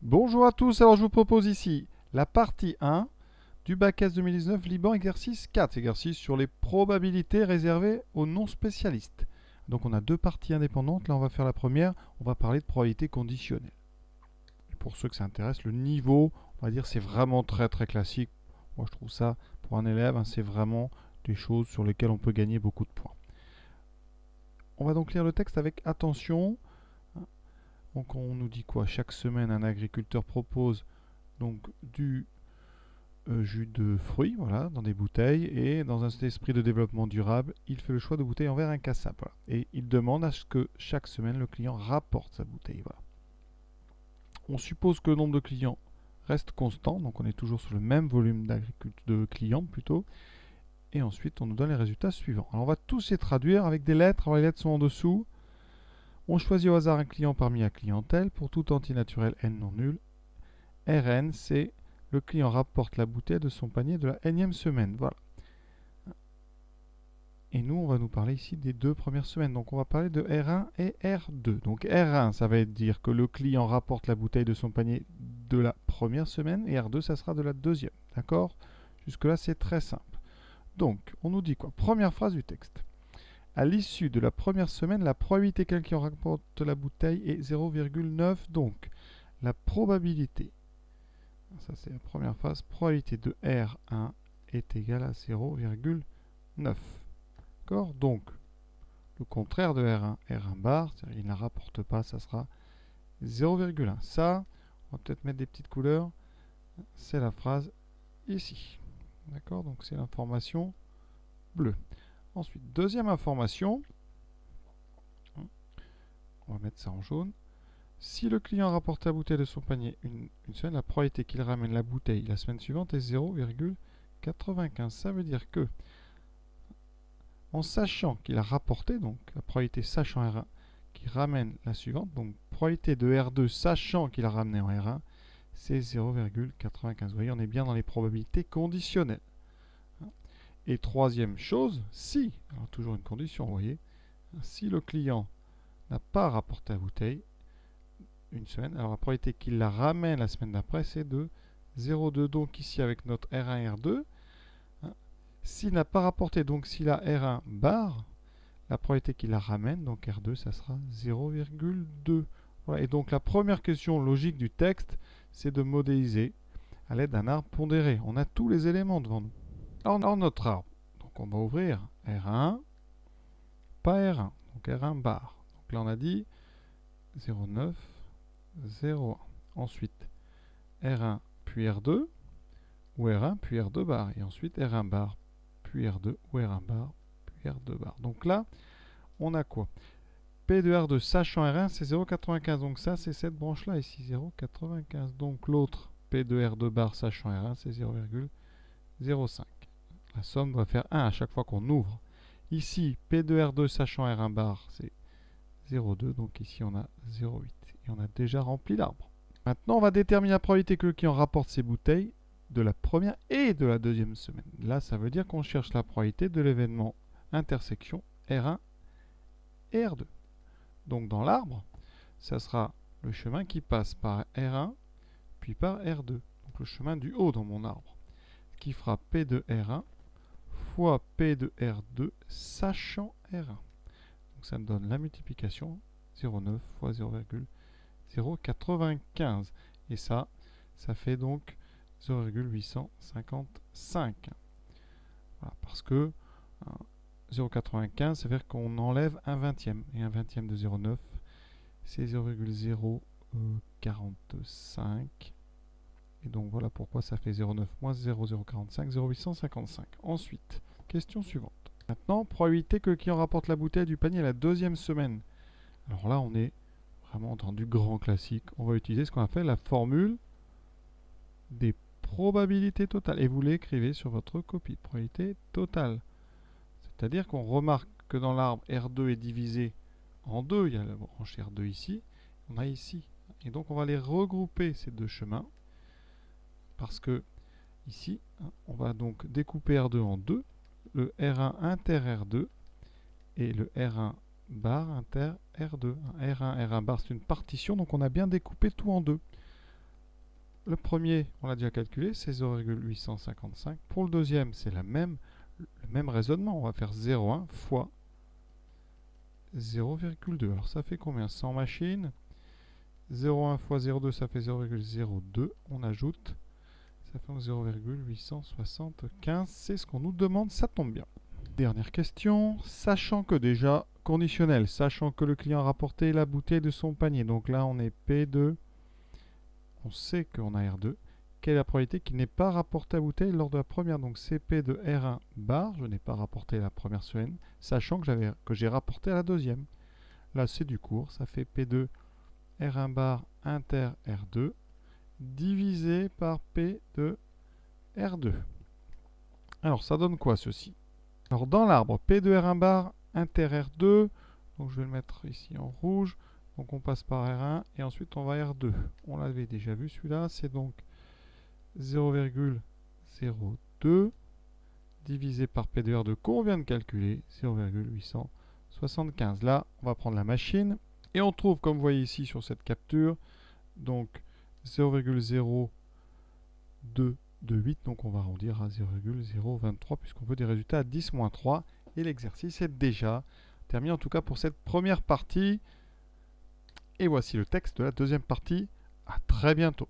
Bonjour à tous, alors je vous propose ici la partie 1 du bac S 2019 Liban exercice 4, exercice sur les probabilités réservées aux non spécialistes. Donc on a deux parties indépendantes, là on va faire la première, on va parler de probabilité conditionnelle. Et pour ceux que ça intéresse, le niveau, on va dire c'est vraiment très classique. Moi je trouve ça, pour un élève, c'est vraiment des choses sur lesquelles on peut gagner beaucoup de points. On va donc lire le texte avec attention. Donc on nous dit quoi? Chaque semaine, un agriculteur propose donc du jus de fruits, voilà, dans des bouteilles, et dans un esprit de développement durable, il fait le choix de bouteilles en verre incassable. Voilà. Et il demande à ce que chaque semaine, le client rapporte sa bouteille. Voilà. On suppose que le nombre de clients reste constant, donc on est toujours sur le même volume de clients plutôt. Et ensuite, on nous donne les résultats suivants. Alors on va tous les traduire avec des lettres. Alors les lettres sont en dessous. On choisit au hasard un client parmi la clientèle. Pour tout antinaturel n non nul, Rn, c'est le client rapporte la bouteille de son panier de la énième semaine. Voilà. Et nous, on va nous parler ici des deux premières semaines. Donc, on va parler de R1 et R2. Donc, R1, ça va dire que le client rapporte la bouteille de son panier de la première semaine. Et R2, ça sera de la deuxième. D'accord? Jusque-là, c'est très simple. Donc, on nous dit quoi? Première phrase du texte. À l'issue de la première semaine, la probabilité qu'un client rapporte la bouteille est 0,9. Donc, la probabilité, ça c'est la première phrase, probabilité de R1 est égale à 0,9. D'accord? Donc, le contraire de R1, R1 bar, c'est-à-dire il ne la rapporte pas, ça sera 0,1. Ça, on va peut-être mettre des petites couleurs, c'est la phrase ici. D'accord? Donc c'est l'information bleue. Ensuite, deuxième information, on va mettre ça en jaune. Si le client rapporte la bouteille de son panier une semaine, la probabilité qu'il ramène la bouteille la semaine suivante est 0,95. Ça veut dire que, en sachant qu'il a rapporté, donc la probabilité sachant R1, qui ramène la suivante, donc probabilité de R2 sachant qu'il a ramené en R1, c'est 0,95. Vous voyez, on est bien dans les probabilités conditionnelles. Et troisième chose, si, alors toujours une condition, vous voyez, si le client n'a pas rapporté la bouteille une semaine, alors la probabilité qu'il la ramène la semaine d'après, c'est de 0,2. Donc ici, avec notre R1 et R2, s'il n'a pas rapporté, donc s'il a R1 bar, la probabilité qu'il la ramène, donc R2, ça sera 0,2. Voilà. Et donc la première question logique du texte, c'est de modéliser à l'aide d'un arbre pondéré. On a tous les éléments devant nous. Alors notre arbre, donc on va ouvrir R1, pas R1, donc R1 bar. Donc là on a dit 0,9, 0,1. Ensuite R1 puis R2, ou R1 puis R2 bar. Et ensuite R1 bar, puis R2, ou R1 bar, puis R2 bar. Donc là, on a quoi? P de R2 sachant R1, c'est 0,95. Donc ça, c'est cette branche-là ici, 0,95. Donc l'autre, P de R2 bar sachant R1, c'est 0,05. La somme va faire 1 à chaque fois qu'on ouvre. Ici, P de R2 sachant R1 bar, c'est 0,2. Donc ici, on a 0,8. Et on a déjà rempli l'arbre. Maintenant, on va déterminer la probabilité que le client rapporte ses bouteilles de la première et de la deuxième semaine. Là, ça veut dire qu'on cherche la probabilité de l'événement intersection R1 et R2. Donc dans l'arbre, ça sera le chemin qui passe par R1 puis par R2. Donc le chemin du haut dans mon arbre. Qui fera P de R1 fois P de R2 sachant R1. Donc ça me donne la multiplication 0,9 fois 0,095. Et ça fait donc 0,855. Voilà, parce que 0,95, ça veut dire qu'on enlève un vingtième. Et un vingtième de 0,9, c'est 0,045. Et donc voilà pourquoi ça fait 0,9 moins 0,045, 0,855. Ensuite, question suivante. Maintenant, probabilité que le client rapporte la bouteille du panier à la deuxième semaine. Alors là, on est vraiment dans du grand classique. On va utiliser ce qu'on appelle la formule des probabilités totales. Et vous l'écrivez sur votre copie. Probabilité totale. C'est-à-dire qu'on remarque que dans l'arbre, R2 est divisé en deux. Il y a la branche R2 ici. On a ici. Et donc, on va les regrouper, ces deux chemins. Parce que ici, on va donc découper R2 en deux. Le R1 inter R2 et le R1 bar inter R2. R1, R1 bar, c'est une partition. Donc, on a bien découpé tout en deux. le premier, on l'a déjà calculé, c'est 0,855. Pour le deuxième, c'est le même raisonnement. On va faire 0,1 fois 0,2. Alors ça fait combien? 100 machines. 0,1 fois 0,2, ça fait 0,02. On ajoute, ça fait 0,875. C'est ce qu'on nous demande, ça tombe bien. Dernière question. Sachant que déjà, conditionnel, sachant que le client a rapporté la bouteille de son panier. Donc là, on est P2. On sait qu'on a R2. Quelle est la probabilité qu'il n'ait pas rapporté la bouteille lors de la première? Donc CP de R1 bar, je n'ai pas rapporté la première semaine, sachant que j'ai rapporté à la deuxième. Là, c'est du cours, ça fait P2 R1 bar inter R2 divisé par P de R2. Alors, ça donne quoi ceci? Alors, dans l'arbre, P de R1 bar inter R2, donc je vais le mettre ici en rouge. Donc on passe par R1 et ensuite on va R2. On l'avait déjà vu celui-là, c'est donc 0,02 divisé par P de R2 qu'on vient de calculer, 0,875. Là, on va prendre la machine et on trouve, comme vous voyez ici sur cette capture, donc 0,0228, donc on va arrondir à 0,023 puisqu'on veut des résultats à 10-3 et l'exercice est déjà terminé, en tout cas pour cette première partie. Et voici le texte de la deuxième partie. À très bientôt.